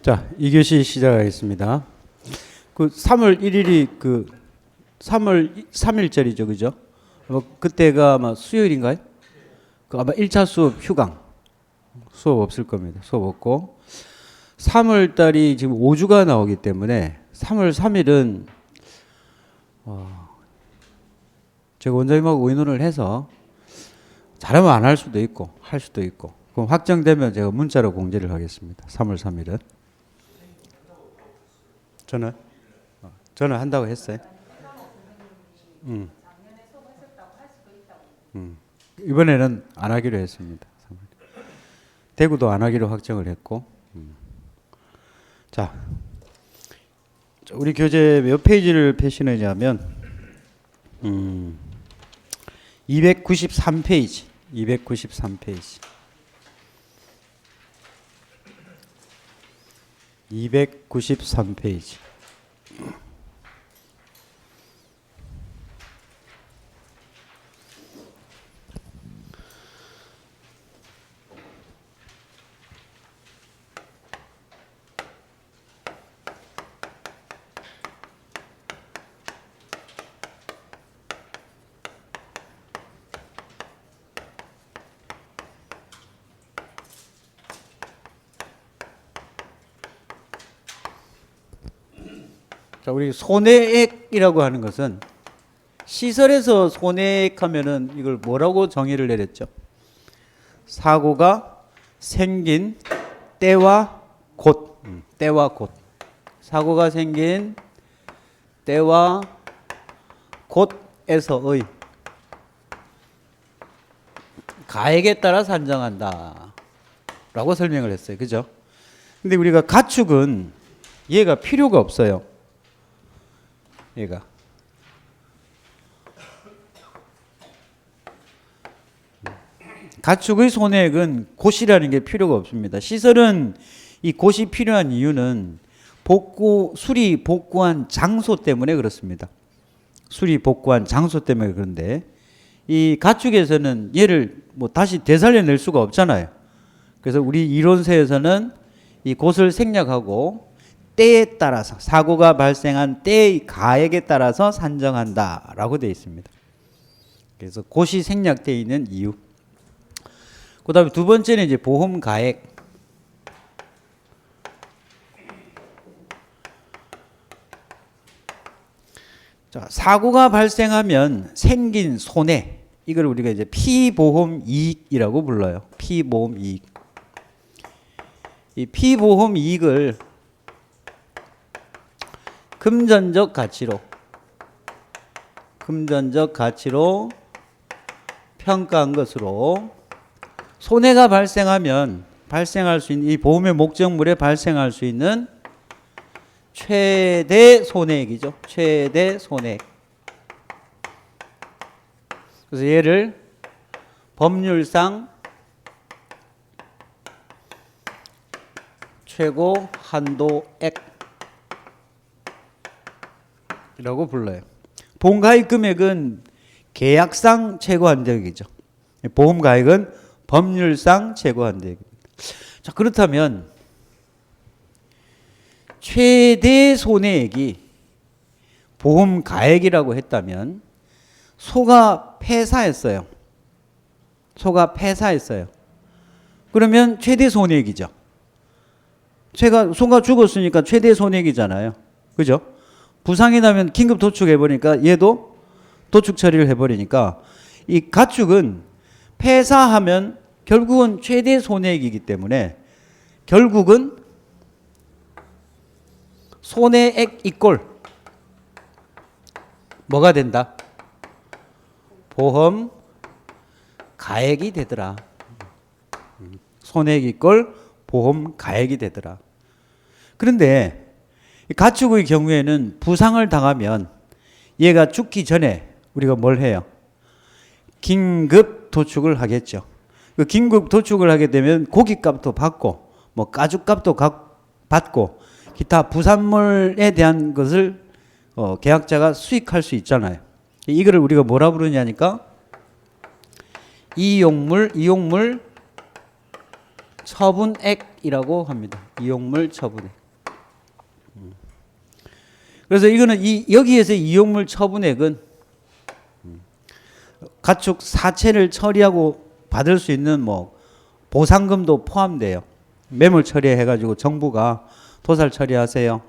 자, 2교시 시작하겠습니다. 그 3월 1일이 그 3월 3일절이죠, 그죠? 그때가 아마 수요일인가요? 그 아마 1차 수업 휴강. 수업 없을 겁니다. 수업 없고. 3월 달이 지금 5주가 나오기 때문에 3월 3일은 제가 원장님하고 의논을 해서 잘하면 안 할 수도 있고 할 수도 있고, 그럼 확정되면 제가 문자로 공지를 하겠습니다. 3월 3일은. 저는 한다고 했어요. 이번에는 안 하기로 했습니다. 대구도 안 하기로 확정을 했고. 자, 우리 교재 몇 페이지를 펴시느냐면 293페이지. 293페이지. 293페이지. 자, 우리 손해액이라고 하는 것은 시설에서 손해액하면은 이걸 뭐라고 정의를 내렸죠? 사고가 생긴 때와 곳, 때와 곳. 사고가 생긴 때와 곳에서의 가액에 따라 산정한다 라고 설명을 했어요. 그죠? 근데 우리가 가축은 얘가 필요가 없어요. 얘가 가축의 손해액은 곳이라는 게 필요가 없습니다. 시설은 이 곳이 필요한 이유는 수리 복구한 장소 때문에 그렇습니다. 수리 복구한 장소 때문에 그런데 이 가축에서는 얘를 뭐 다시 되살려낼 수가 없잖아요. 그래서 우리 이론서에서는 이 곳을 생략하고 때에 따라서, 사고가 발생한 때의 가액에 따라서 산정한다라고 되어 있습니다. 그래서 곳이 생략되어 있는 이유. 그 다음에 두 번째는 이제 보험 가액. 자, 사고가 발생하면 생긴 손해, 이걸 우리가 이제 피보험 이익이라고 불러요. 피보험 이익. 이 피보험 이익을 금전적 가치로 평가한 것으로 손해가 발생하면 발생할 수 있는 이 보험의 목적물에 발생할 수 있는 최대 손해액이죠. 최대 손해액. 그래서 얘를 법률상 최고 한도액 이라고 불러요. 보험가입 금액은 계약상 최고 한도액이죠. 보험가입은 법률상 최고 한도액입니다. 자, 그렇다면 최대 손해액이 보험가액이라고 했다면 소가 폐사했어요. 그러면 최대 손해액이죠. 소가 죽었으니까 최대 손해액이잖아요. 그죠? 부상이 나면 긴급 도축해버리니까 얘도 도축 처리를 해버리니까 이 가축은 폐사하면 결국은 최대 손해액이기 때문에 결국은 손해액 이꼴 뭐가 된다? 보험 가액이 되더라. 손해액 이꼴 보험 가액이 되더라. 그런데 가축의 경우에는 부상을 당하면 얘가 죽기 전에 우리가 뭘 해요? 긴급 도축을 하겠죠. 그 긴급 도축을 하게 되면 고깃값도 받고 뭐 가죽값도 받고 기타 부산물에 대한 것을 계약자가 수익할 수 있잖아요. 이거를 우리가 뭐라 부르냐니까 이용물 처분액 처분액이라고 합니다. 이용물 처분액. 그래서 이거는 여기에서 이용물 처분액은 가축 사체를 처리하고 받을 수 있는 뭐 보상금도 포함돼요. 매물 처리해가지고 정부가 도살 처리하세요.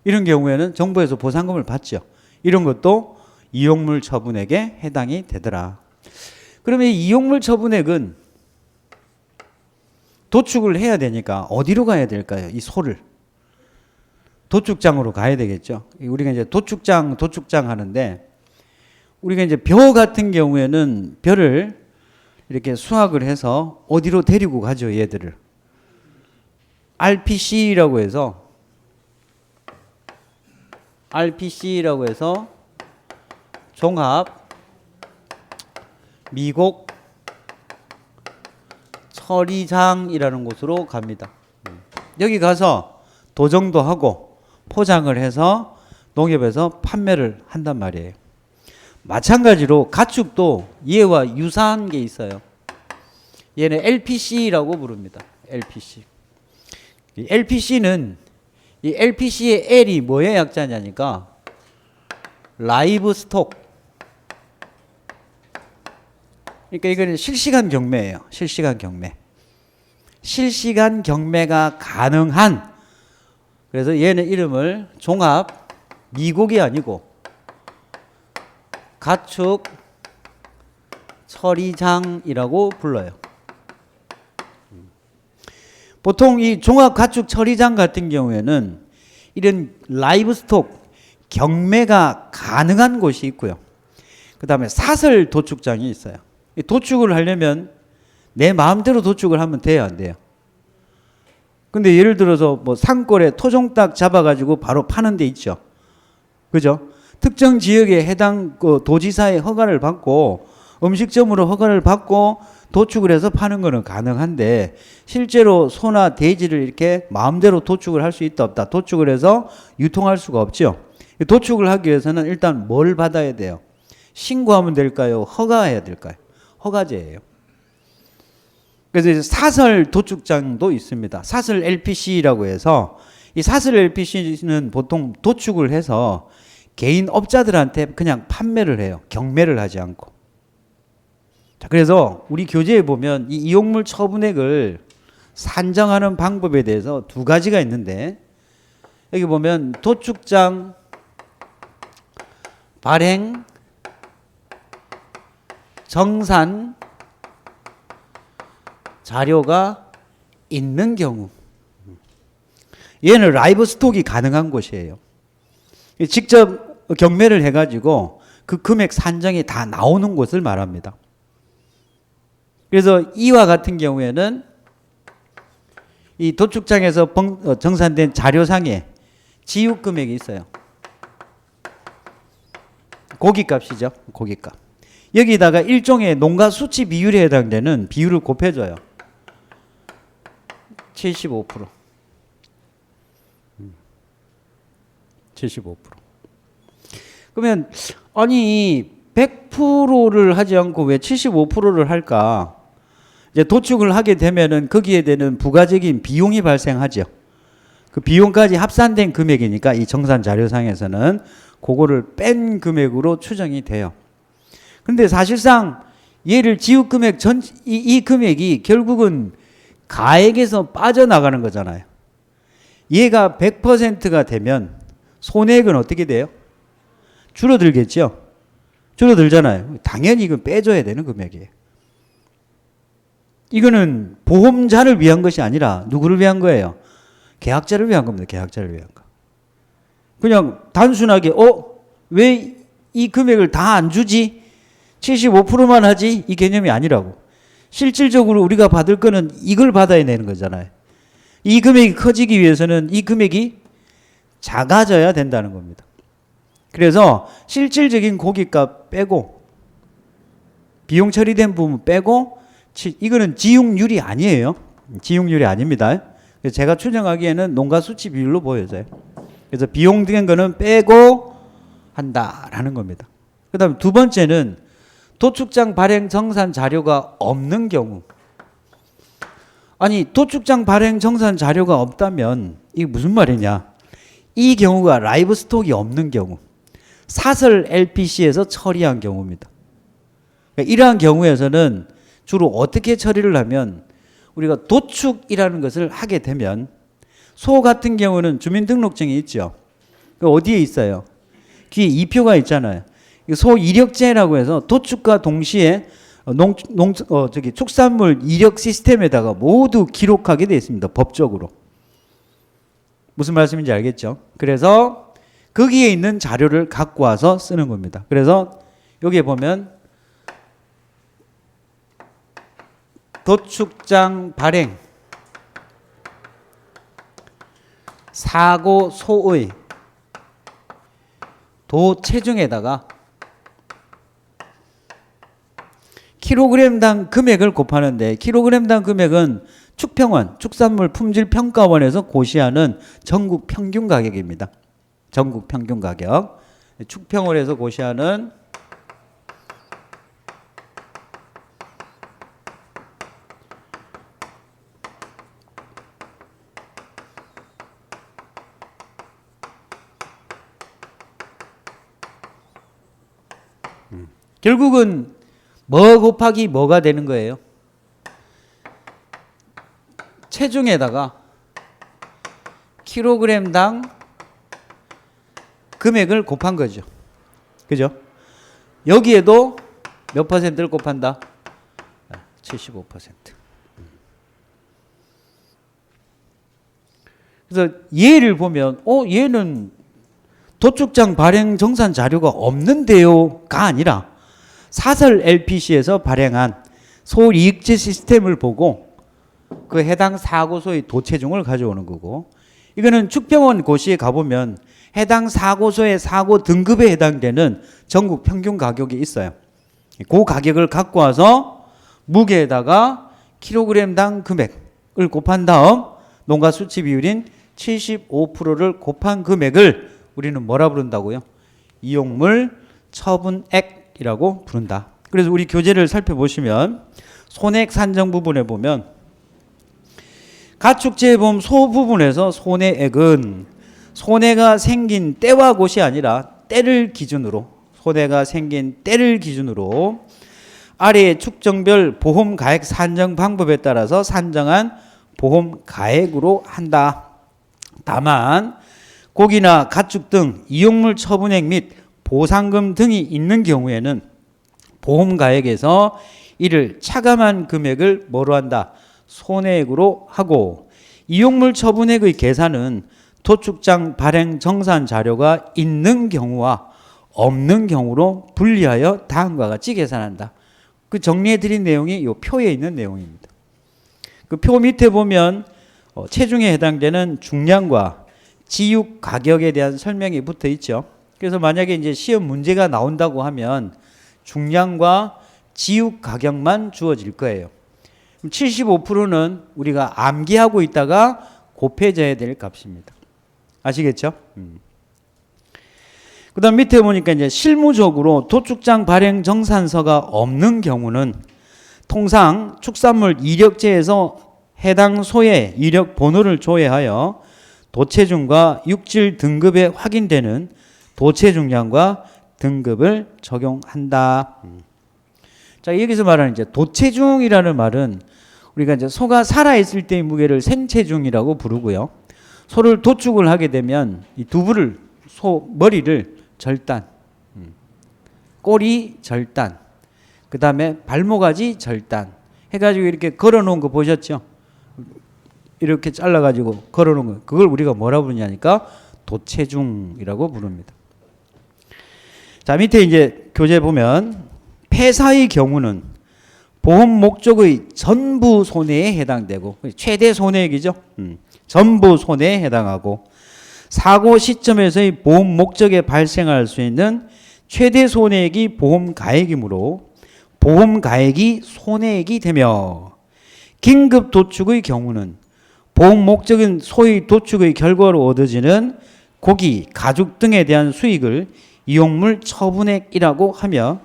이런 경우에는 정부에서 보상금을 받죠. 이런 것도 이용물 처분액에 해당이 되더라. 그러면 이 이용물 처분액은 도축을 해야 되니까 어디로 가야 될까요? 이 소를. 도축장으로 가야 되겠죠. 우리가 이제 도축장 하는데 우리가 이제 벼 같은 경우에는 벼를 이렇게 수확을 해서 어디로 데리고 가죠, 얘들을. RPC라고 해서 종합 미곡 처리장이라는 곳으로 갑니다. 여기 가서 도정도 하고 포장을 해서 농협에서 판매를 한단 말이에요. 마찬가지로 가축도 얘와 유사한 게 있어요. 얘는 LPC라고 부릅니다. LPC. 이 LPC는 이 LPC의 L이 뭐의 약자냐니까 라이브 스톡. 그러니까 이거는 실시간 경매예요. 실시간 경매. 실시간 경매가 가능한, 그래서 얘는 이름을 종합 미곡이 아니고 가축 처리장이라고 불러요. 보통 이 종합 가축 처리장 같은 경우에는 이런 라이브스톡 경매가 가능한 곳이 있고요. 그 다음에 사설 도축장이 있어요. 도축을 하려면 내 마음대로 도축을 하면 돼요, 안 돼요? 근데 예를 들어서 뭐 산골에 토종닭 잡아가지고 바로 파는 데 있죠. 그죠? 특정 지역에 해당 도지사의 허가를 받고 음식점으로 허가를 받고 도축을 해서 파는 거는 가능한데 실제로 소나 돼지를 이렇게 마음대로 도축을 할 수 있다 없다. 도축을 해서 유통할 수가 없죠. 도축을 하기 위해서는 일단 뭘 받아야 돼요? 신고하면 될까요? 허가해야 될까요? 허가제예요. 그래서 이제 사설 도축장도 있습니다. 사설 LPC라고 해서 이 사설 LPC는 보통 도축을 해서 개인 업자들한테 그냥 판매를 해요. 경매를 하지 않고. 자, 그래서 우리 교재에 보면 이 이용물 처분액을 산정하는 방법에 대해서 두 가지가 있는데 여기 보면 도축장 발행 정산 자료가 있는 경우, 얘는 라이브 스톡이 가능한 곳이에요. 직접 경매를 해가지고 그 금액 산정이 다 나오는 곳을 말합니다. 그래서 이와 같은 경우에는 이 도축장에서 정산된 자료상에 지육 금액이 있어요. 고깃값이죠. 고깃값. 여기다가 일종의 농가 수치 비율에 해당되는 비율을 곱해줘요. 75%. 75%. 그러면 아니 100%를 하지 않고 왜 75%를 할까? 이제 도축을 하게 되면은 거기에 되는 부가적인 비용이 발생하죠. 그 비용까지 합산된 금액이니까 이 정산 자료상에서는 그거를 뺀 금액으로 추정이 돼요. 근데 사실상 얘를 지급 금액 이 금액이 결국은 가액에서 빠져나가는 거잖아요. 얘가 100%가 되면 손해액은 어떻게 돼요? 줄어들겠죠. 줄어들잖아요. 당연히 이건 빼줘야 되는 금액이에요. 이거는 보험자를 위한 것이 아니라 누구를 위한 거예요? 계약자를 위한 겁니다. 계약자를 위한 거. 그냥 단순하게 왜 이 금액을 다 안 주지? 75%만 하지? 이 개념이 아니라고. 실질적으로 우리가 받을 거는 이걸 받아야 되는 거잖아요. 이 금액이 커지기 위해서는 이 금액이 작아져야 된다는 겁니다. 그래서 실질적인 고깃값 빼고 비용 처리된 부분 빼고 이거는 지용률이 아니에요. 지용률이 아닙니다. 그래서 제가 추정하기에는 농가 수치 비율로 보여져요. 그래서 비용 된 거는 빼고 한다라는 겁니다. 그 다음에 두 번째는 도축장 발행 정산 자료가 없는 경우. 아니 도축장 발행 정산 자료가 없다면 이게 무슨 말이냐? 이 경우가 라이브 스톡이 없는 경우, 사설 LPC에서 처리한 경우입니다. 그러니까 이러한 경우에서는 주로 어떻게 처리를 하면, 우리가 도축이라는 것을 하게 되면, 소 같은 경우는 주민등록증이 있죠. 어디에 있어요? 뒤에 2표가 있잖아요. 소 이력제라고 해서 도축과 동시에 축산물 이력 시스템에다가 모두 기록하게 되어 있습니다. 법적으로. 무슨 말씀인지 알겠죠? 그래서 거기에 있는 자료를 갖고 와서 쓰는 겁니다. 그래서 여기에 보면 도축장 발행 사고 소의 도체중에다가 킬로그램당 금액을 곱하는데, 킬로그램당 금액은 축평원, 축산물 품질평가원에서 고시하는 전국 평균 가격입니다. 전국 평균 가격. 축평원에서 고시하는 결국은 뭐 곱하기 뭐가 되는 거예요? 체중에다가 킬로그램당 금액을 곱한 거죠. 그죠? 여기에도 몇 퍼센트를 곱한다? 75%. 그래서 얘를 보면 얘는 도축장 발행 정산 자료가 없는데요가 아니라 사설 LPC에서 발행한 소이익제 시스템을 보고 그 해당 사고소의 도체중을 가져오는 거고, 이거는 축평원 고시에 가보면 해당 사고소의 사고 등급에 해당되는 전국 평균 가격이 있어요. 그 가격을 갖고 와서 무게에다가 킬로그램당 금액을 곱한 다음 농가 수치 비율인 75%를 곱한 금액을 우리는 뭐라 부른다고요? 이용물 처분액이라고 부른다. 그래서 우리 교재를 살펴보시면 손액 산정 부분에 보면 가축제에 보면 소 부분에서 손해액은 손해가 생긴 때와 곳이 아니라 때를 기준으로, 손해가 생긴 때를 기준으로 아래의 축정별 보험 가액 산정 방법에 따라서 산정한 보험 가액으로 한다. 다만 고기나 가축 등 이용물 처분액 및 보상금 등이 있는 경우에는 보험 가액에서 이를 차감한 금액을 뭐로 한다? 손해액으로 하고, 이용물 처분액의 계산은 도축장 발행 정산 자료가 있는 경우와 없는 경우로 분리하여 다음과 같이 계산한다. 그 정리해 드린 내용이 이 표에 있는 내용입니다. 그 표 밑에 보면 체중에 해당되는 중량과 지육 가격에 대한 설명이 붙어 있죠. 그래서 만약에 이제 시험 문제가 나온다고 하면 중량과 지육 가격만 주어질 거예요. 75%는 우리가 암기하고 있다가 곱해져야 될 값입니다. 아시겠죠? 그 다음 밑에 보니까 이제 실무적으로 도축장 발행 정산서가 없는 경우는 통상 축산물 이력제에서 해당 소의 이력 번호를 조회하여 도체중과 육질 등급에 확인되는 도체중량과 등급을 적용한다. 자, 여기서 말하는 이제 도체중이라는 말은 우리가 이제 소가 살아있을 때의 무게를 생체중이라고 부르고요. 소를 도축을 하게 되면 이 두부를, 소 머리를 절단, 꼬리 절단, 그 다음에 발모가지 절단 해가지고 이렇게 걸어놓은 거 보셨죠? 이렇게 잘라가지고 걸어놓은 거, 그걸 우리가 뭐라 부르냐니까 도체중이라고 부릅니다. 자, 밑에 이제 교재 보면 폐사의 경우는 보험 목적의 전부 손해에 해당되고, 최대 손해액이죠. 전부 손해에 해당하고, 사고 시점에서의 보험 목적에 발생할 수 있는 최대 손해액이 보험 가액이므로 보험 가액이 손해액이 되며, 긴급 도축의 경우는 보험 목적인 소의 도축의 결과로 얻어지는 고기, 가죽 등에 대한 수익을 이용물 처분액이라고 하며,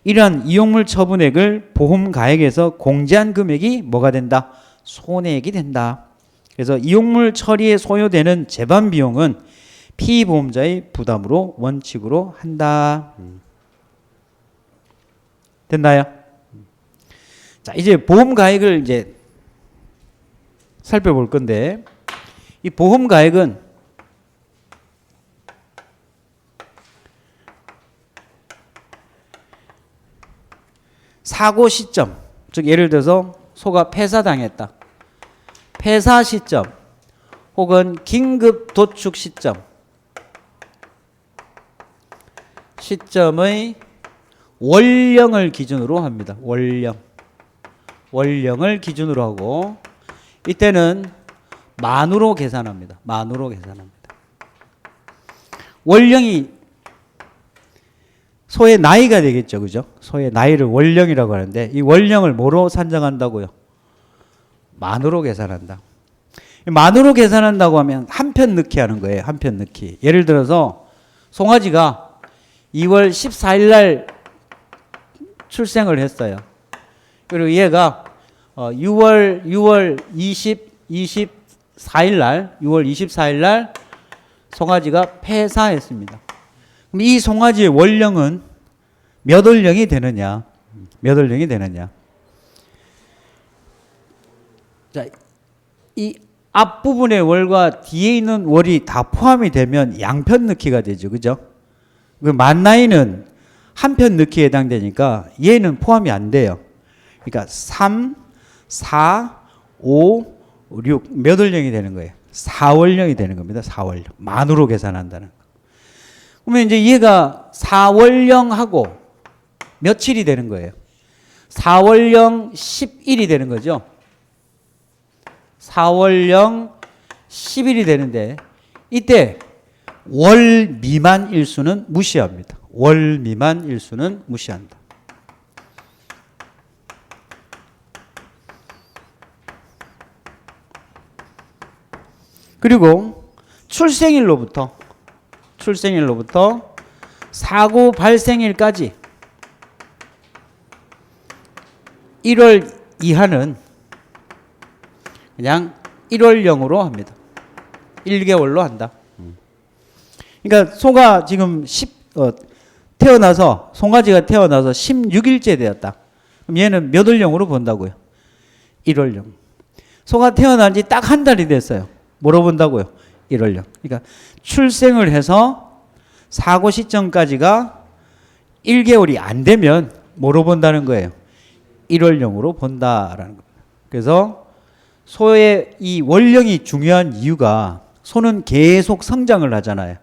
이러한 이용물 처분액을 보험 가액에서 공제한 금액이 뭐가 된다? 손해액이 된다. 그래서 이용물 처리에 소요되는 재반 비용은 피보험자의 부담으로 원칙으로 한다. 됐나요? 자, 이제 보험 가액을 이제 살펴볼 건데, 이 보험 가액은 사고 시점, 즉 예를 들어서 소가 폐사당했다. 폐사 시점 혹은 긴급 도축 시점의 원령을 기준으로 합니다. 원령을 기준으로 하고 이때는 만으로 계산합니다. 원령이 소의 나이가 되겠죠. 그죠? 소의 나이를 원령이라고 하는데 이 원령을 뭐로 산정한다고요? 만으로 계산한다. 만으로 계산한다고 하면 한 편 넣기 하는 거예요. 한 편 넣기. 예를 들어서 송아지가 2월 14일 날 출생을 했어요. 그리고 얘가 6월 24일 날 송아지가 폐사했습니다. 그럼 이 송아지의 원령은 몇 월령이 되느냐? 자, 이 앞부분의 월과 뒤에 있는 월이 다 포함이 되면 양편 넣기가 되죠. 그죠? 그 만 나이는 한 편 넣기에 해당되니까 얘는 포함이 안 돼요. 그러니까 3, 4, 5, 6 몇 월령이 되는 거예요? 4월령이 되는 겁니다. 4월령. 만으로 계산한다는 거. 그러면 이제 얘가 4월령하고 며칠이 되는 거예요? 4월령 10일이 되는 거죠. 4월령 10일이 되는데 이때 월 미만 일수는 무시합니다. 월 미만 일수는 무시한다. 그리고 출생일로부터 사고 발생일까지 1월 이하는 그냥 1월령으로 합니다. 1개월로 한다. 그러니까 소가 지금 송아지가 태어나서 16일째 되었다. 그럼 얘는 몇 월령으로 본다고요? 1월령. 소가 태어난 지 딱 한 달이 됐어요. 뭐로 본다고요? 1월령. 그러니까 출생을 해서 사고 시점까지가 1개월이 안 되면 뭐로 본다는 거예요? 1월령으로 본다라는 겁니다. 그래서 소의 이 월령이 중요한 이유가 소는 계속 성장을 하잖아요.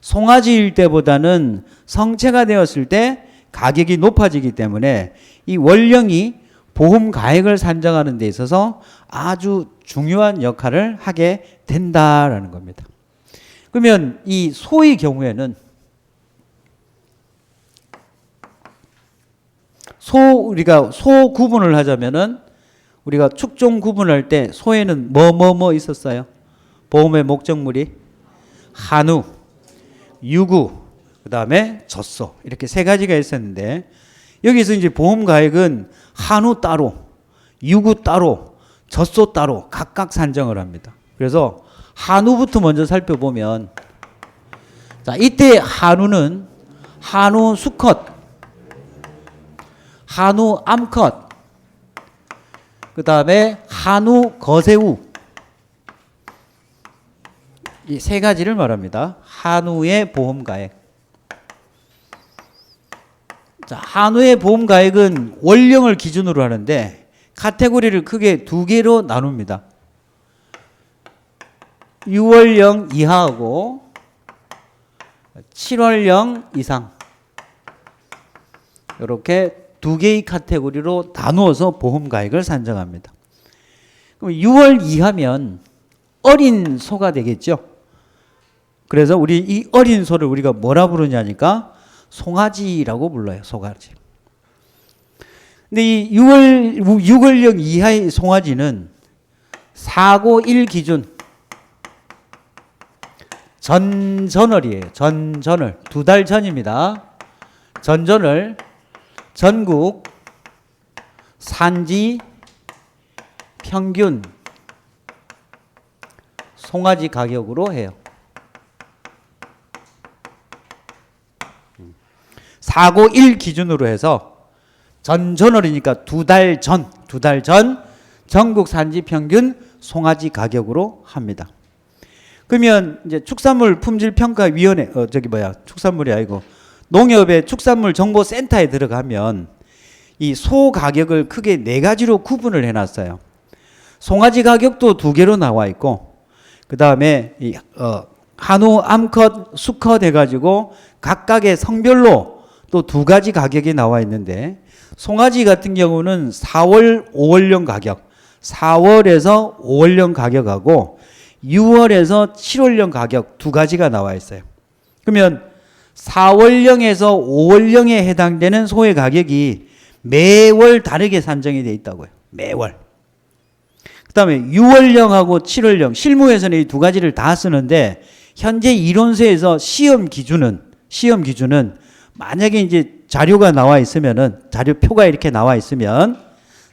송아지일 때보다는 성체가 되었을 때 가격이 높아지기 때문에 이 월령이 보험 가액을 산정하는 데 있어서 아주 중요한 역할을 하게 된다라는 겁니다. 그러면 이 소의 경우에는 우리가 소 구분을 하자면은 우리가 축종 구분할 때 소에는 뭐 있었어요? 보험의 목적물이 한우, 유구, 그 다음에 젖소 이렇게 세 가지가 있었는데 여기서 이제 보험 가액은 한우 따로, 유구 따로, 젖소 따로 각각 산정을 합니다. 그래서 한우부터 먼저 살펴보면 자 이때 한우는 한우 수컷, 한우 암컷, 그 다음에 한우 거세우 이 세 가지를 말합니다. 한우의 보험 가액. 자, 한우의 보험 가액은 월령을 기준으로 하는데 카테고리를 크게 두 개로 나눕니다. 6월령 이하하고 7월령 이상 이렇게 두 개의 카테고리로 나누어서 보험 가액을 산정합니다. 그럼 6월 이하면 어린 소가 되겠죠. 그래서 우리 이 어린 소를 우리가 뭐라 부르냐니까 송아지라고 불러요. 송아지. 근데 이 6월령 이하의 송아지는 사고일 기준 전전월이에요. 전전월. 2달 전입니다. 전전월 전국 산지 평균 송아지 가격으로 해요. 491 기준으로 해서 전월이니까 두 달 전 전국 산지 평균 송아지 가격으로 합니다. 그러면 이제 축산물 품질 평가 위원회 축산물이 아니고 농협의 축산물 정보 센터에 들어가면 이 소 가격을 크게 네 가지로 구분을 해 놨어요. 송아지 가격도 두 개로 나와 있고 그다음에 이 한우, 암컷, 수컷 해 가지고 각각의 성별로 또 두 가지 가격이 나와 있는데 송아지 같은 경우는 4월, 5월령 가격, 4월에서 5월령 가격하고 6월에서 7월령 가격 두 가지가 나와 있어요. 그러면 4월령에서 5월령에 해당되는 소의 가격이 매월 다르게 산정이 되어 있다고요. 매월. 그 다음에 6월령하고 7월령, 실무에서는 이 두 가지를 다 쓰는데 현재 이론서에서 시험 기준은 만약에 이제 자료가 나와 있으면은 자료표가 이렇게 나와 있으면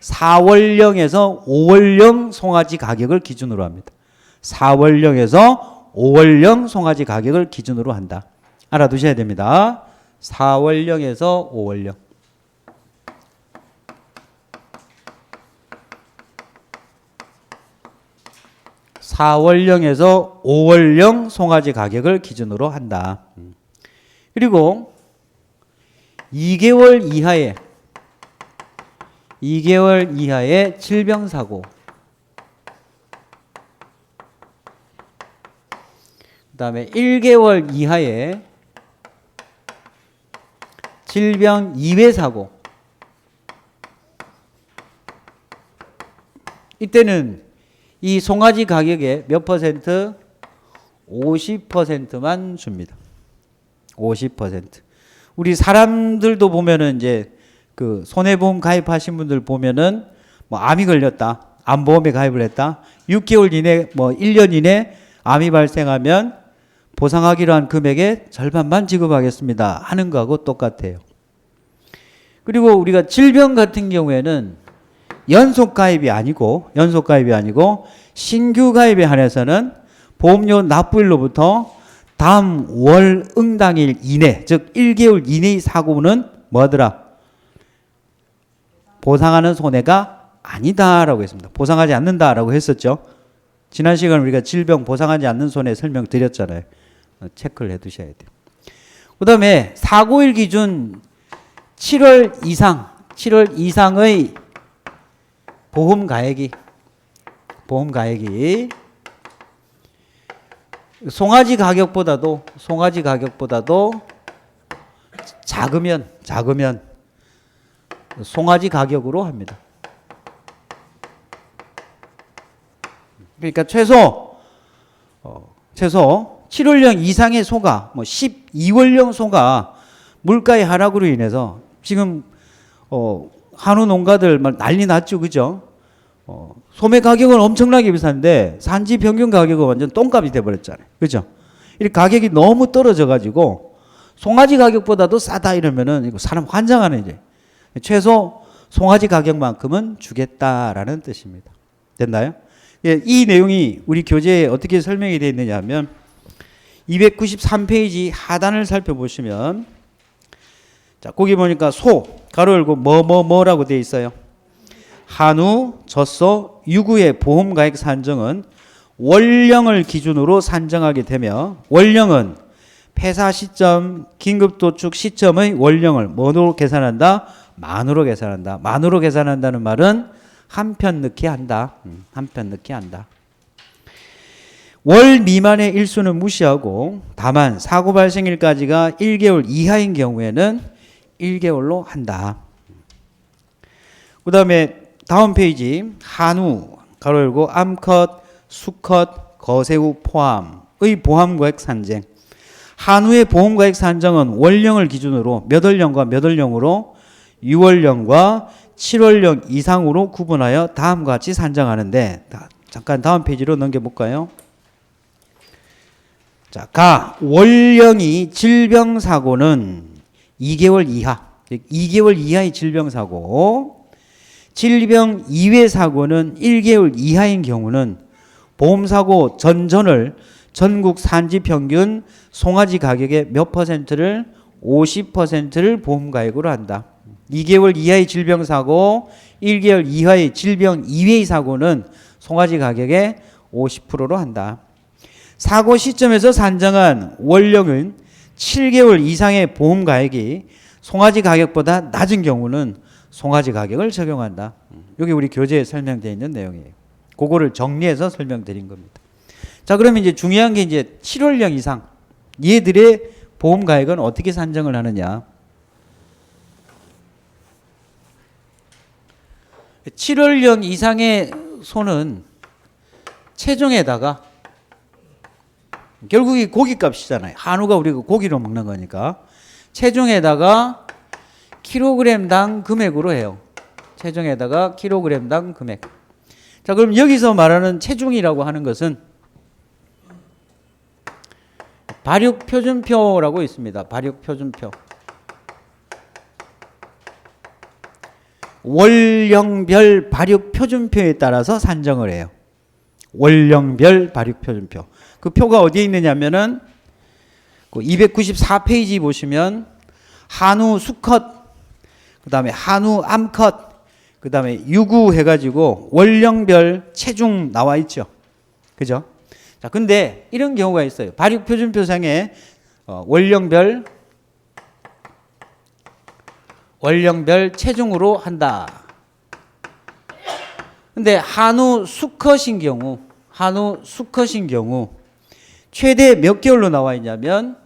4월령에서 5월령 송아지 가격을 기준으로 합니다. 4월령에서 5월령 송아지 가격을 기준으로 한다. 알아두셔야 됩니다. 4월령에서 5월령. 4월령에서 5월령 송아지 가격을 기준으로 한다. 그리고 2개월 이하의 질병사고, 그 다음에 1개월 이하의 질병 이외 사고. 이때는 이 송아지 가격의 몇 퍼센트? 50%만 줍니다. 50%. 우리 사람들도 보면은 이제 그 손해보험 가입하신 분들 보면은 뭐 암이 걸렸다, 암보험에 가입을 했다, 6개월 이내 뭐 1년 이내 암이 발생하면 보상하기로 한 금액의 절반만 지급하겠습니다 하는 거하고 똑같아요. 그리고 우리가 질병 같은 경우에는 연속 가입이 아니고 신규 가입에 한해서는 보험료 납부일로부터 다음 월 응당일 이내, 즉 1개월 이내의 사고는 뭐더라? 보상하는 손해가 아니다라고 했습니다. 보상하지 않는다라고 했었죠. 지난 시간에 우리가 질병 보상하지 않는 손해 설명드렸잖아요. 체크를 해 두셔야 돼요. 그 다음에 491 기준 7월 이상의 보험 가액이 송아지 가격보다도 작으면 송아지 가격으로 합니다. 그러니까 최소 7월령 이상의 소가, 뭐 12월령 소가 물가의 하락으로 인해서 지금 한우 농가들 막 난리 났죠, 그죠? 소매 가격은 엄청나게 비싼데 산지 평균 가격은 완전 똥값이 돼버렸잖아요, 그죠? 이 가격이 너무 떨어져가지고 송아지 가격보다도 싸다 이러면은 이거 사람 환장하는 이제 최소 송아지 가격만큼은 주겠다라는 뜻입니다. 됐나요? 예, 이 내용이 우리 교재에 어떻게 설명이 되어 있느냐 하면 293페이지 하단을 살펴보시면 자, 거기 보니까 소 가로 열고 뭐라고 되어 있어요. 한우, 젖소, 유구의 보험가액 산정은 월령을 기준으로 산정하게 되며 월령은 폐사 시점, 긴급도축 시점의 월령을 뭐로 계산한다? 만으로 계산한다. 만으로 계산한다는 말은 한 편 넣기 한다. 월 미만의 일수는 무시하고 다만 사고 발생일까지가 1개월 이하인 경우에는 1개월로 한다. 그 다음에 다음 페이지 한우 가로 열고 암컷, 수컷, 거새우 포함의 보험가액 산정. 한우의 보험가액 산정은 월령을 기준으로 몇 월령과 몇 월령으로 6월령과 7월령 이상으로 구분하여 다음과 같이 산정하는데 잠깐 다음 페이지로 넘겨볼까요? 자, 월령이 질병사고는 2개월 이하, 2개월 이하의 질병사고, 질병 이외 사고는 1개월 이하인 경우는 보험사고 전전을 전국 산지 평균 송아지 가격의 몇 퍼센트를 50%를 보험가액으로 한다. 2개월 이하의 질병 사고, 1개월 이하의 질병 이외의 사고는 송아지 가격의 50%로 한다. 사고 시점에서 산정한 원령은 7개월 이상의 보험가액이 송아지 가격보다 낮은 경우는 송아지 가격을 적용한다. 여기 우리 교재에 설명되어 있는 내용이에요. 그거를 정리해서 설명드린 겁니다. 자, 그러면 이제 중요한 게 이제 7월령 이상 얘들의 보험 가액은 어떻게 산정을 하느냐? 7월령 이상의 소는 체중에다가 결국 이 고기값이잖아요. 한우가 우리가 고기로 먹는 거니까 체중에다가 킬로그램당 금액으로 해요. 체중에다가 킬로그램당 금액. 자, 그럼 여기서 말하는 체중이라고 하는 것은 발육표준표라고 있습니다. 발육표준표. 월령별 발육표준표에 따라서 산정을 해요. 월령별 발육표준표. 그 표가 어디에 있느냐면은 294페이지 보시면 한우 수컷, 그 다음에 한우 암컷, 그 다음에 유구 해가지고 월령별 체중 나와 있죠. 그죠? 자, 근데 이런 경우가 있어요. 발육표준표상에 월령별 체중으로 한다. 근데 한우 수컷인 경우 최대 몇 개월로 나와 있냐면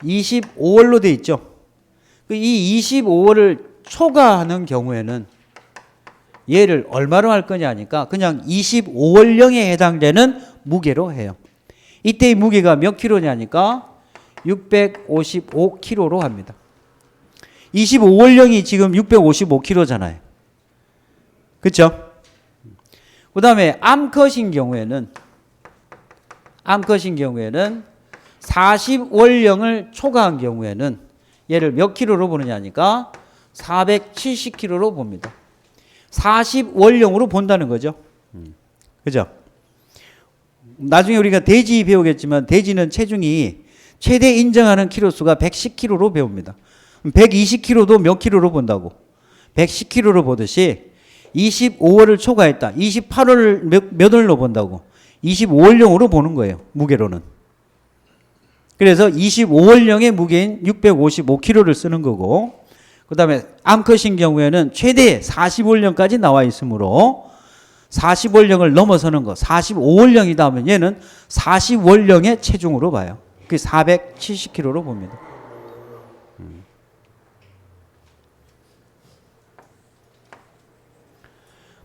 25월로 돼 있죠. 이 25월을 초과하는 경우에는 얘를 얼마로 할 거냐니까 그냥 25월령에 해당되는 무게로 해요. 이때의 무게가 몇 킬로냐니까 655kg로 합니다. 25월령이 지금 655kg잖아요. 그렇죠? 그 다음에 암컷인 경우에는 40월령을 초과한 경우에는 얘를 몇 킬로로 보느냐니까 470kg로 봅니다. 40월령으로 본다는 거죠. 그죠? 나중에 우리가 돼지 배우겠지만 돼지는 체중이 최대 인정하는 키로수가 110kg로 배웁니다. 120kg도 몇 킬로로 본다고? 110kg로 보듯이 25월을 초과했다. 28월을 몇 월로 본다고? 25월령으로 보는 거예요. 무게로는. 그래서 25월령의 무게인 655kg를 쓰는 거고 그 다음에 암컷인 경우에는 최대 40월령까지 나와 있으므로 40월령을 넘어서는 거 45월령이다 하면 얘는 40월령의 체중으로 봐요. 그게 470kg로 봅니다.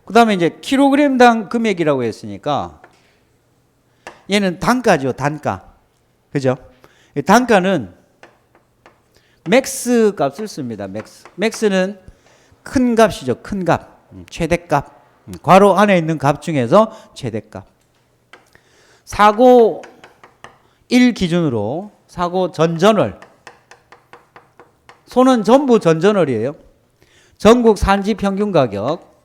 그 다음에 이제 킬로그램당 금액이라고 했으니까 얘는 단가죠. 단가. 그죠? 단가는 맥스 값을 씁니다. 맥스는 큰 값이죠. 큰 값. 최대값. 괄호 안에 있는 값 중에서 최대값. 사고 1 기준으로 사고 전전월. 소는 전부 전전월이에요. 전국 산지 평균 가격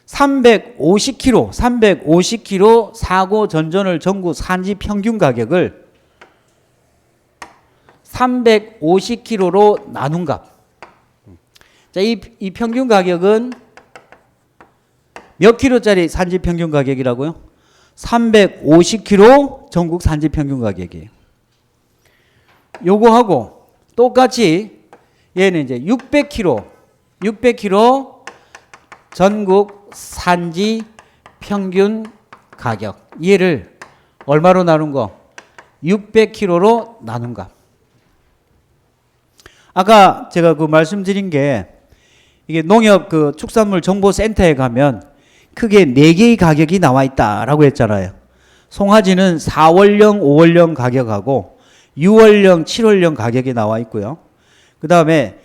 350kg 사고 전전월 전국 산지 평균 가격을 350kg로 나눈 값. 자, 이 평균 가격은 몇 킬로짜리 산지 평균 가격이라고요? 350kg 전국 산지 평균 가격이에요. 요거하고 똑같이 얘는 이제 600kg 전국 산지 평균 가격. 얘를 얼마로 나눈 거? 600kg로 나눈 값. 아까 제가 그 말씀드린 게 이게 농협 그 축산물 정보센터에 가면 크게 4개의 가격이 나와 있다라고 했잖아요. 송아지는 4월령, 5월령 가격하고 6월령, 7월령 가격이 나와 있고요. 그 다음에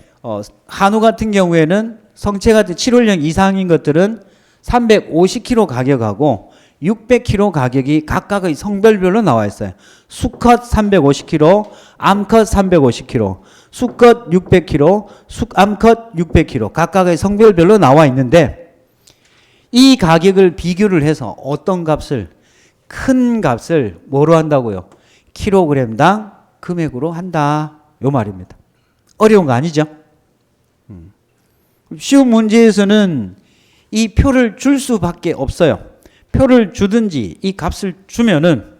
한우 같은 경우에는 성체 같은 7월령 이상인 것들은 350kg 가격하고 600kg 가격이 각각의 성별별로 나와 있어요. 수컷 350kg, 암컷 350kg. 수컷 600kg, 암컷 600kg 각각의 성별별로 나와 있는데 이 가격을 비교를 해서 어떤 값을 큰 값을 뭐로 한다고요? 킬로그램당 금액으로 한다. 요 말입니다. 어려운 거 아니죠? 쉬운 문제에서는 이 표를 줄 수밖에 없어요. 표를 주든지 이 값을 주면은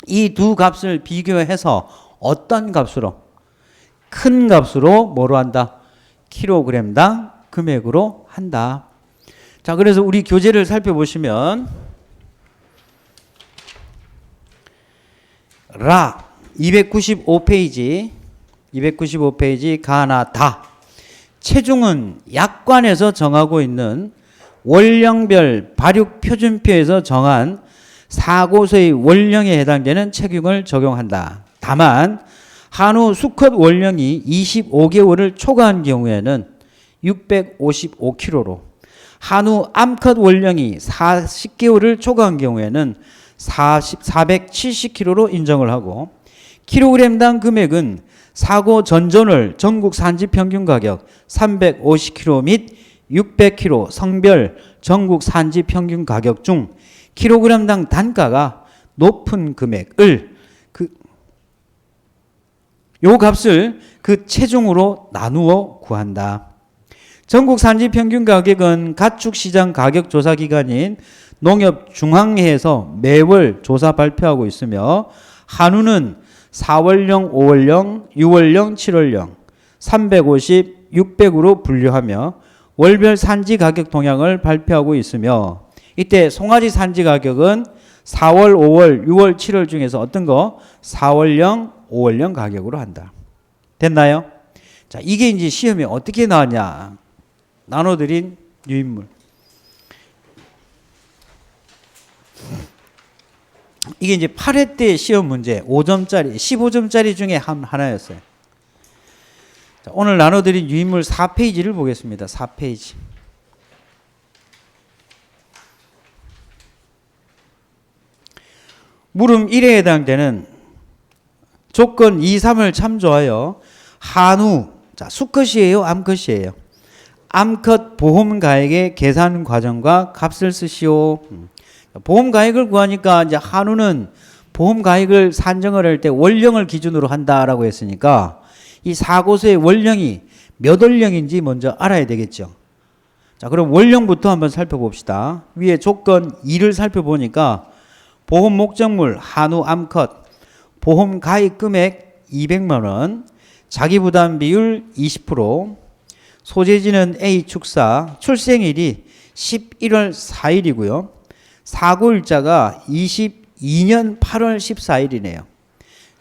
이 두 값을 비교해서 어떤 값으로? 큰 값으로 뭐로 한다? 킬로그램당 금액으로 한다. 자, 그래서 우리 교재를 살펴보시면 라 295페이지 가나다 체중은 약관에서 정하고 있는 원령별 발육표준표에서 정한 사고서의 원령에 해당되는 체중을 적용한다. 다만 한우 수컷 원령이 25개월을 초과한 경우에는 655kg로 한우 암컷 원령이 40개월을 초과한 경우에는 470kg로 인정을 하고 킬로그램당 금액은 사고 전전월 전국 산지 평균 가격 350kg 및 600kg 성별 전국 산지 평균 가격 중 킬로그램당 단가가 높은 금액을 요 값을 그 체중으로 나누어 구한다. 전국 산지 평균 가격은 가축 시장 가격 조사 기관인 농협중앙회에서 매월 조사 발표하고 있으며 한우는 4월령, 5월령, 6월령, 7월령 350, 600으로 분류하며 월별 산지 가격 동향을 발표하고 있으며 이때 송아지 산지 가격은 4월, 5월, 6월, 7월 중에서 어떤 거? 4월령, 5월령 가격으로 한다. 됐나요? 자, 이게 이제 시험에 어떻게 나왔냐? 나눠드린 유인물. 이게 이제 8회 때 시험 문제 5점짜리, 15점짜리 중에 하나였어요. 자, 오늘 나눠드린 유인물 4페이지를 보겠습니다. 4페이지. 물음 1에 해당되는 조건 2, 3을 참조하여 한우, 자, 수컷이에요? 암컷이에요? 암컷 보험가액의 계산 과정과 값을 쓰시오. 보험가액을 구하니까 이제 한우는 보험가액을 산정을 할 때 월령을 기준으로 한다라고 했으니까 이 사고서의 월령이 몇 월령인지 먼저 알아야 되겠죠. 자, 그럼 월령부터 한번 살펴봅시다. 위에 조건 2를 살펴보니까 보험 목적물 한우 암컷 보험 가입 금액 200만 원, 자기 부담 비율 20%, 소재지는 A 축사, 출생일이 11월 4일이고요. 사고일자가 22년 8월 14일이네요.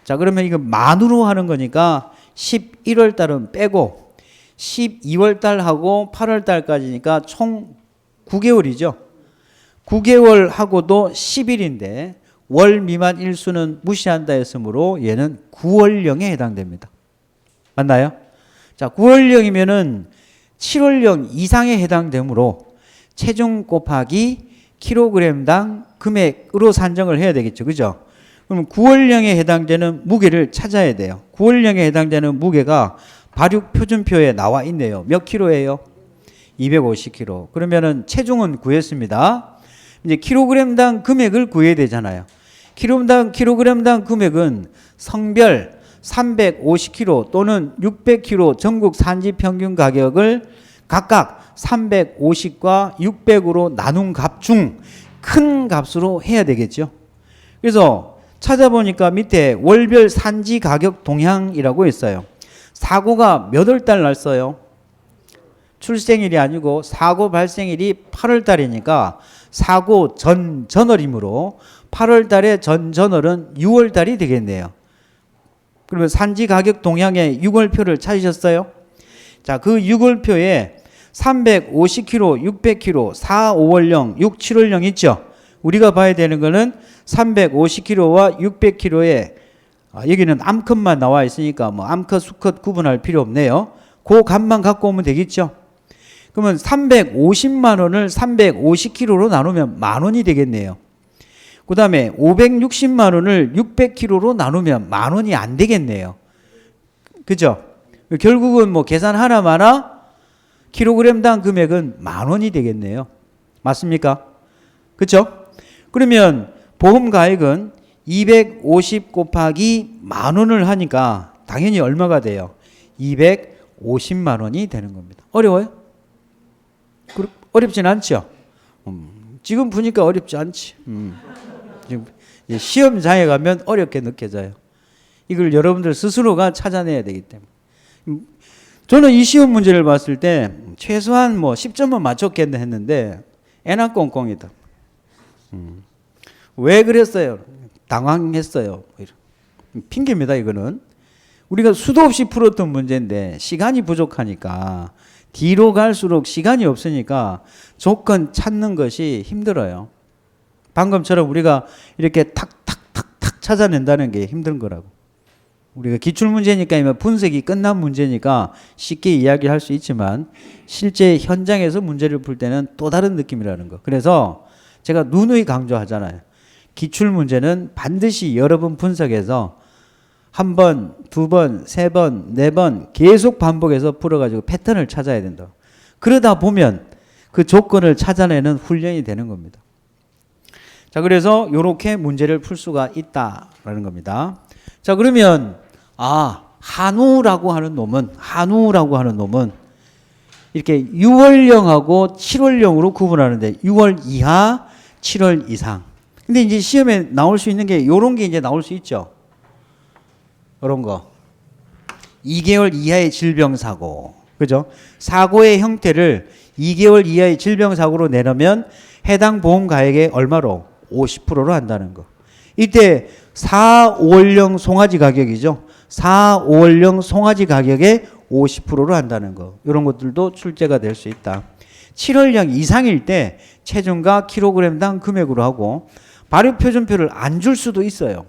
자, 그러면 이거 만으로 하는 거니까 11월 달은 빼고 12월 달하고 8월 달까지니까 총 9개월이죠. 9개월 하고도 10일인데 월 미만 일수는 무시한다 했으므로 얘는 9월령에 해당됩니다. 맞나요? 자, 9월령이면은 7월령 이상에 해당되므로 체중 곱하기 킬로그램당 금액으로 산정을 해야 되겠죠. 그죠? 그럼 9월령에 해당되는 무게를 찾아야 돼요. 9월령에 해당되는 무게가 발육 표준표에 나와 있네요. 몇 킬로예요? 250kg. 그러면은 체중은 구했습니다. 이제 킬로그램당 금액을 구해야 되잖아요. 킬로그램당 금액은 성별 350kg 또는 600kg 전국 산지 평균 가격을 각각 350과 600으로 나눈 값 중 큰 값으로 해야 되겠죠. 그래서 찾아보니까 밑에 월별 산지 가격 동향이라고 있어요. 사고가 몇 월 달 났어요? 출생일이 아니고 사고 발생일이 8월 달이니까 사고 전월이므로 8월 달에 전월은 6월 달이 되겠네요. 그러면 산지 가격 동향의 6월표를 찾으셨어요? 자, 그 6월표에 350kg, 600kg, 4, 5월령, 6, 7월령 있죠? 우리가 봐야 되는 거는 350kg와 600kg에 여기는 암컷만 나와 있으니까 뭐 암컷, 수컷 구분할 필요 없네요. 그 값만 갖고 오면 되겠죠? 그러면 350만 원을 350kg로 나누면 만 원이 되겠네요. 그 다음에 560만 원을 600kg로 나누면 만 원이 안 되겠네요. 그죠? 결국은 뭐 계산 하나마나 킬로그램당 금액은 10,000원이 되겠네요. 맞습니까? 그렇죠? 그러면 보험 가액은 250 곱하기 10,000원을 하니까 당연히 얼마가 돼요? 250만 원이 되는 겁니다. 어려워요? 어렵진 않죠? 지금 보니까 어렵지 않지. 지금 시험장에 가면 어렵게 느껴져요. 이걸 여러분들 스스로가 찾아내야 되기 때문에. 저는 이 시험 문제를 봤을 때 최소한 뭐 10점은 맞췄겠네 했는데 애나 꽁꽁이다. 왜 그랬어요? 당황했어요. 핑계입니다, 이거는. 우리가 수도 없이 풀었던 문제인데 시간이 부족하니까 뒤로 갈수록 시간이 없으니까 조건 찾는 것이 힘들어요. 방금처럼 우리가 이렇게 탁탁탁탁 찾아낸다는 게 힘든 거라고. 우리가 기출문제니까 분석이 끝난 문제니까 쉽게 이야기할 수 있지만 실제 현장에서 문제를 풀 때는 또 다른 느낌이라는 거. 그래서 제가 누누이 강조하잖아요. 기출문제는 반드시 여러 번 분석해서 한 번, 두 번, 세 번, 네 번 계속 반복해서 풀어가지고 패턴을 찾아야 된다. 그러다 보면 그 조건을 찾아내는 훈련이 되는 겁니다. 자, 그래서 이렇게 문제를 풀 수가 있다라는 겁니다. 자, 그러면 한우라고 하는 놈은 이렇게 6월령하고 7월령으로 구분하는데 6월 이하, 7월 이상. 근데 이제 시험에 나올 수 있는 게 이런 게 이제 나올 수 있죠. 이런 거. 2개월 이하의 질병사고. 그죠? 사고의 형태를 2개월 이하의 질병사고로 내려면 해당 보험 가액의 얼마로? 50%로 한다는 거. 이때 4, 5월령 송아지 가격이죠. 4, 5월령 송아지 가격의 50%로 한다는 거. 이런 것들도 출제가 될 수 있다. 7월령 이상일 때 체중과 킬로그램당 금액으로 하고 발효표준표를 안 줄 수도 있어요.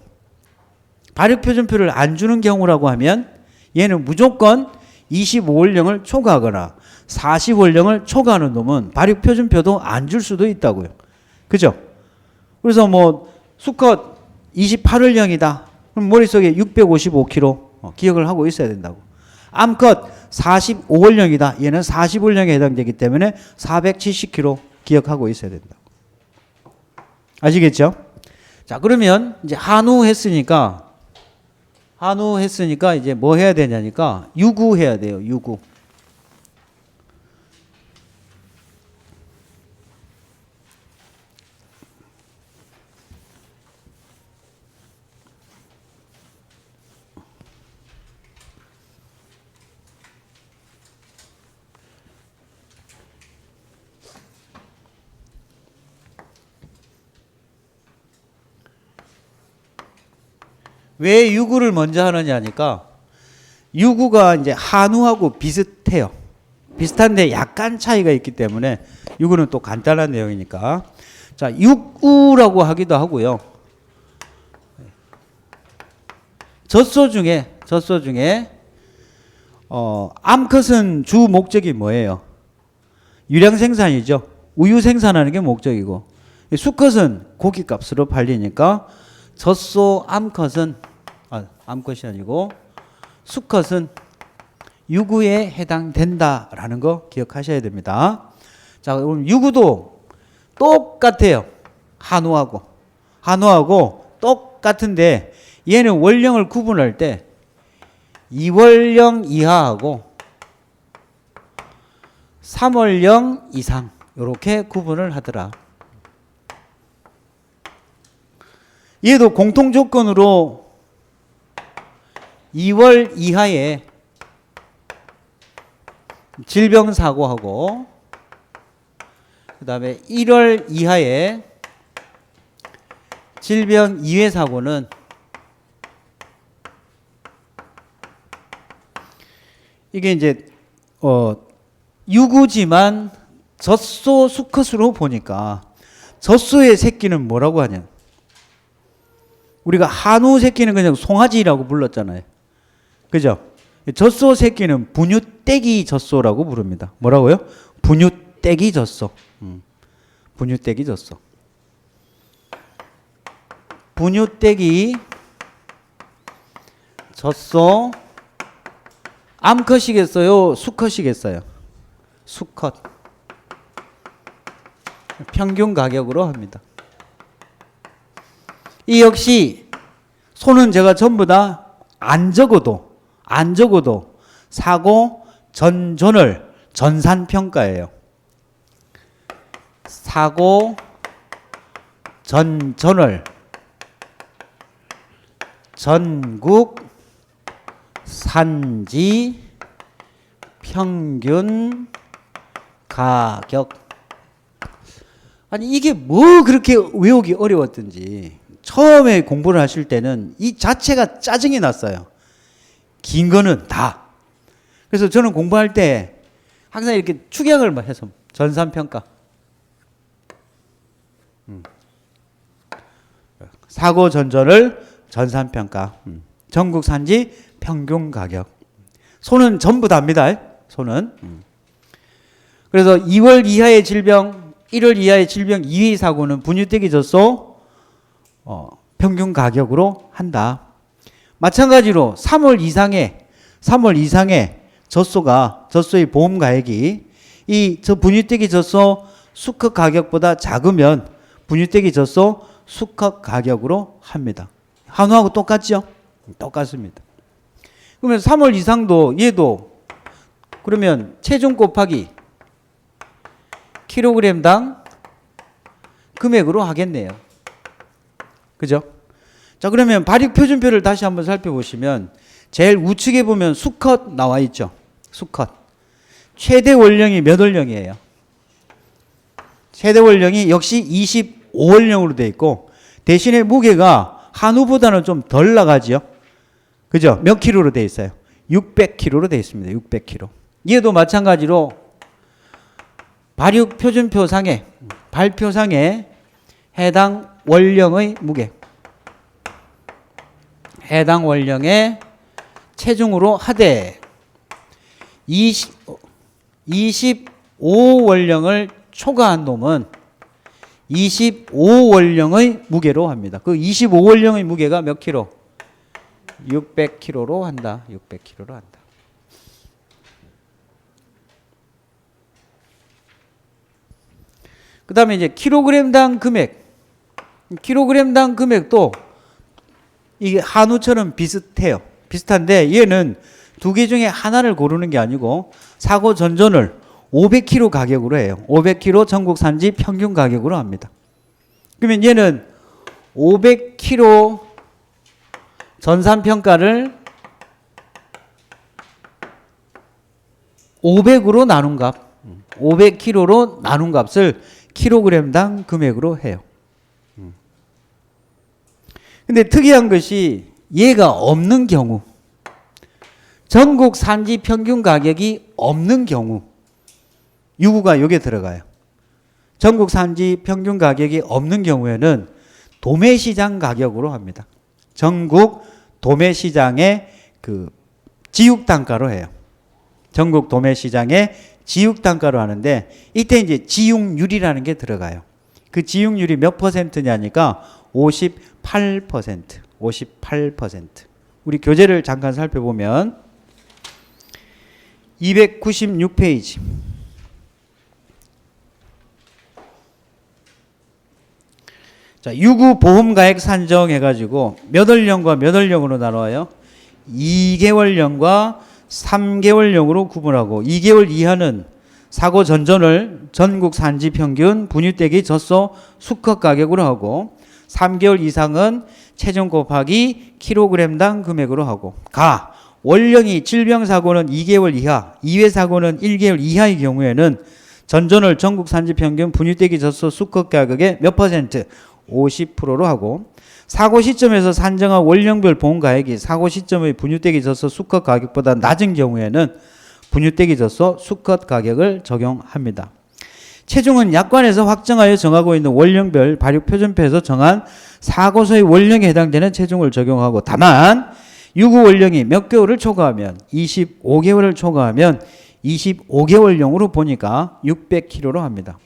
발효표준표를 안 주는 경우라고 하면 얘는 무조건 25월령을 초과하거나 40월령을 초과하는 놈은 발효표준표도 안 줄 수도 있다고요. 그죠? 그래서 뭐 수컷 28월령이다. 그럼 머릿속에 655kg 기억을 하고 있어야 된다고. 암컷 45월령이다. 얘는 40월령에 해당되기 때문에 470kg 기억하고 있어야 된다고. 아시겠죠? 자, 그러면 이제 한우 했으니까 이제 뭐 해야 되냐니까 유구 해야 돼요. 유구. 왜 유구를 먼저 하느냐니까 유구가 이제 한우하고 비슷해요. 비슷한데 약간 차이가 있기 때문에 유구는 또 간단한 내용이니까. 자, 육우라고 하기도 하고요. 젖소 중에 암컷은 주 목적이 뭐예요? 유량 생산이죠. 우유 생산하는 게 목적이고 수컷은 고기값으로 팔리니까 젖소 암컷이 아니고 수컷은 유구에 해당된다라는 거 기억하셔야 됩니다. 자, 그럼 유구도 똑같아요. 한우하고 똑같은데 얘는 월령을 구분할 때 2월령 이하하고 3월령 이상 이렇게 구분을 하더라. 얘도 공통 조건으로 2월 이하의 질병 사고하고 그다음에 1월 이하의 질병 이외 사고는 이게 이제 유구지만 젖소 수컷으로 보니까 젖소의 새끼는 뭐라고 하냐? 우리가 한우 새끼는 그냥 송아지라고 불렀잖아요. 그죠? 젖소 새끼는 분유떼기 젖소라고 부릅니다. 뭐라고요? 분유떼기 젖소. 분유떼기 젖소. 분유떼기 젖소 암컷이겠어요? 수컷이겠어요? 수컷. 평균 가격으로 합니다. 이 역시 소는 제가 전부 다 안 적어도 사고 전존을 전산평가예요. 사고 전존을 전국 산지 평균 가격. 아니 이게 뭐 그렇게 외우기 어려웠던지 처음에 공부를 하실 때는 이 자체가 짜증이 났어요. 긴 거는 다. 그래서 저는 공부할 때 항상 이렇게 축약을 해서 전산평가. 사고 전전을 전산평가. 전국 산지 평균 가격. 소는 전부 다입니다. 소는. 그래서 2월 이하의 질병, 1월 이하의 질병 2위 사고는 분유떼기 젖소 평균 가격으로 한다. 마찬가지로 3월 이상의 젖소의 보험 가액이 저 분유떼기 젖소 수컷 가격보다 작으면 분유떼기 젖소 수컷 가격으로 합니다. 한우하고 똑같죠? 똑같습니다. 그러면 3월 이상도 얘도 그러면 체중 곱하기 킬로그램당 금액으로 하겠네요. 그죠? 자, 그러면 발육표준표를 다시 한번 살펴보시면 제일 우측에 보면 수컷 나와 있죠. 수컷. 최대 원령이 몇 월령이에요? 최대 원령이 역시 25월령으로 되어 있고 대신에 무게가 한우보다는 좀 덜 나가죠. 그죠? 몇 킬로로 되어 있어요? 600킬로로 되어 있습니다. 600킬로. 얘도 마찬가지로 발육표준표상에 발표상에 해당 원령의 무게, 해당 원령의 체중으로 하되 25원령을 초과한 놈은 25원령의 무게로 합니다. 그 25원령의 무게가 몇 킬로? 600킬로로 한다. 600킬로로 한다. 그 다음에 이제 킬로그램당 금액. 킬로그램당 금액도 이게 한우처럼 비슷해요. 비슷한데 얘는 두 개 중에 하나를 고르는 게 아니고 사고 전전을 500kg 가격으로 해요. 500kg 전국 산지 평균 가격으로 합니다. 그러면 얘는 500kg 전산평가를 500으로 나눈 값, 500kg로 나눈 값을 킬로그램당 금액으로 해요. 근데 특이한 것이 얘가 없는 경우, 전국 산지 평균 가격이 없는 경우, 유구가 여기에 들어가요. 전국 산지 평균 가격이 없는 경우에는 도매시장 가격으로 합니다. 전국 도매시장의 그 지육단가로 해요. 전국 도매시장의 지육단가로 하는데 이때 이제 지육률이라는 게 들어가요. 그 지육률이 몇 퍼센트냐니까 58%. 58%. 우리 교재를 잠깐 살펴보면 296페이지. 자, 유구 보험가액 산정해가지고 몇 월령과 몇 월령으로 나눠요? 2개월령과 3개월령으로 구분하고 2개월 이하는 사고 전전을 전국 산지 평균 분유떼기 젖소 수컷 가격으로 하고 3개월 이상은 체중 곱하기 킬로그램당 금액으로 하고 원령이 질병사고는 2개월 이하, 2회 사고는 1개월 이하의 경우에는 전전을 전국 산지 평균 분유떼기 젖소 수컷 가격의 몇 퍼센트? 50%로 하고 사고 시점에서 산정한 원령별 보험가액이 사고 시점의 분유떼기 젖소 수컷 가격보다 낮은 경우에는 분유떼기 젖소 수컷 가격을 적용합니다. 체중은 약관에서 확정하여 정하고 있는 원령별 발육표준표에서 정한 사고소의 원령에 해당되는 체중을 적용하고 다만 유구 원령이 몇 개월을 초과하면 25개월을 초과하면 25개월령으로 보니까 600kg로 합니다.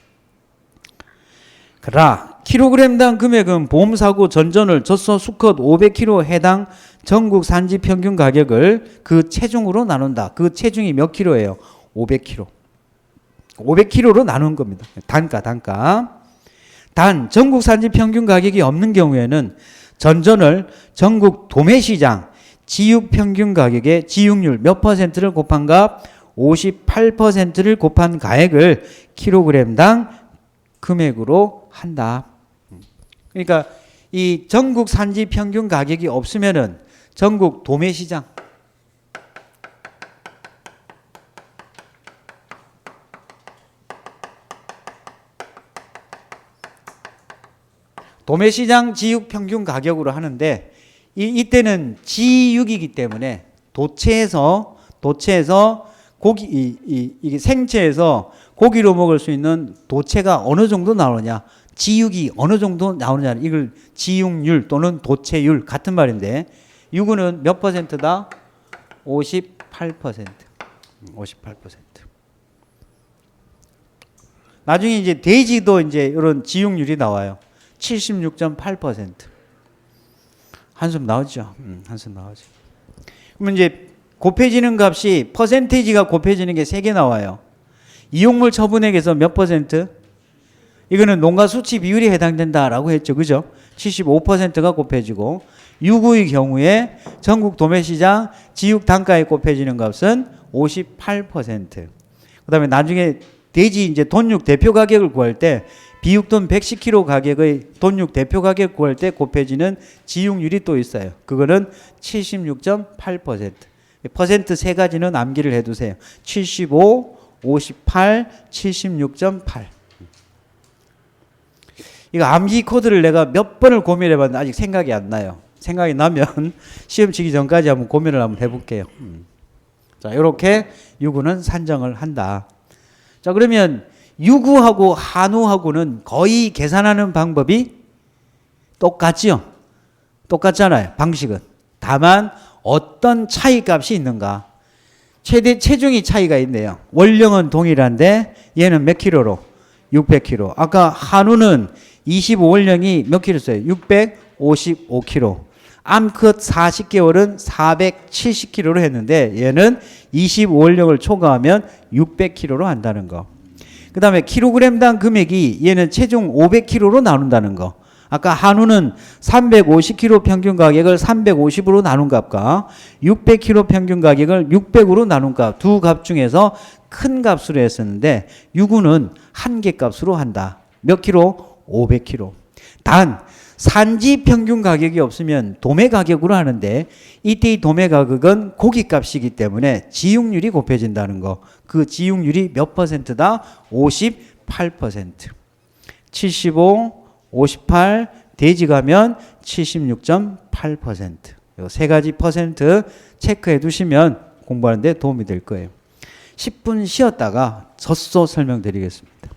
그러나 킬로그램당 금액은 보험사고 전전월 젖소 수컷 500kg 해당 전국 산지 평균 가격을 그 체중으로 나눈다. 그 체중이 몇 킬로예요? 500kg. 500kg로 나눈 겁니다. 단가. 단 전국 산지 평균 가격이 없는 경우에는 전전월 전국 도매시장 지육 평균 가격의 지육률 몇 퍼센트를 곱한 값 58%를 곱한 가액을 킬로그램당 금액으로 한다. 그러니까 이 전국 산지 평균 가격이 없으면은 전국 도매시장 도매시장 지육 평균 가격으로 하는데 이때는 지육이기 때문에 도체에서 고기 이게 생체에서 고기로 먹을 수 있는 도체가 어느 정도 나오느냐, 지육이 어느 정도 나오느냐, 이걸 지육률 또는 도체율 같은 말인데 육은 몇 퍼센트다? 58%. 나중에 이제 돼지도 이제 이런 지육률이 나와요. 76.8%. 한숨 나오죠. 한숨 나오죠. 그러면 이제 곱해지는 값이 퍼센테이지가 곱해지는 게 3개 나와요. 이용물 처분액에서 몇 퍼센트? 이거는 농가 수치 비율이 해당된다라고 했죠. 그죠? 75%가 곱해지고 유구의 경우에 전국 도매시장 지육 단가에 곱해지는 값은 58%. 그다음에 나중에 돼지 이제 돈육 대표 가격을 구할 때 비육돈 110kg 가격의 돈육 대표 가격 구할 때 곱해지는 지육률이 또 있어요. 그거는 76.8%. 퍼센트 세 가지는 암기를 해두세요. 75, 58, 76.8. 이거 암기 코드를 내가 몇 번을 고민해봤는데 아직 생각이 안 나요. 생각이 나면 시험 치기 전까지 한번 고민을 한번 해볼게요. 자, 이렇게 유구는 산정을 한다. 자, 그러면 유구하고 한우하고는 거의 계산하는 방법이 똑같지요. 똑같잖아요. 방식은. 다만 어떤 차이값이 있는가? 최대 체중이 차이가 있네요. 원령은 동일한데 얘는 몇 킬로로? 600kg. 아까 한우는 25원령이 몇 킬로였어요? 655kg. 암컷 40개월은 470kg로 했는데 얘는 25원령을 초과하면 600kg로 한다는 거. 그 다음에 킬로그램당 금액이 얘는 체중 500kg로 나눈다는 거. 아까 한우는 350kg 평균 가격을 350으로 나눈 값과 600kg 평균 가격을 600으로 나눈 값, 두 값 중에서 큰 값으로 했었는데 유구는 한 개 값으로 한다. 몇 킬로? 500kg. 단 산지 평균 가격이 없으면 도매 가격으로 하는데 이때의 도매 가격은 고기 값이기 때문에 지육률이 곱해진다는 거. 그 지육률이 몇 퍼센트다? 58%. 75, 58, 돼지 가면 76.8%. 이 세 가지 퍼센트 체크해 두시면 공부하는 데 도움이 될 거예요. 10분 쉬었다가 젖소 설명드리겠습니다.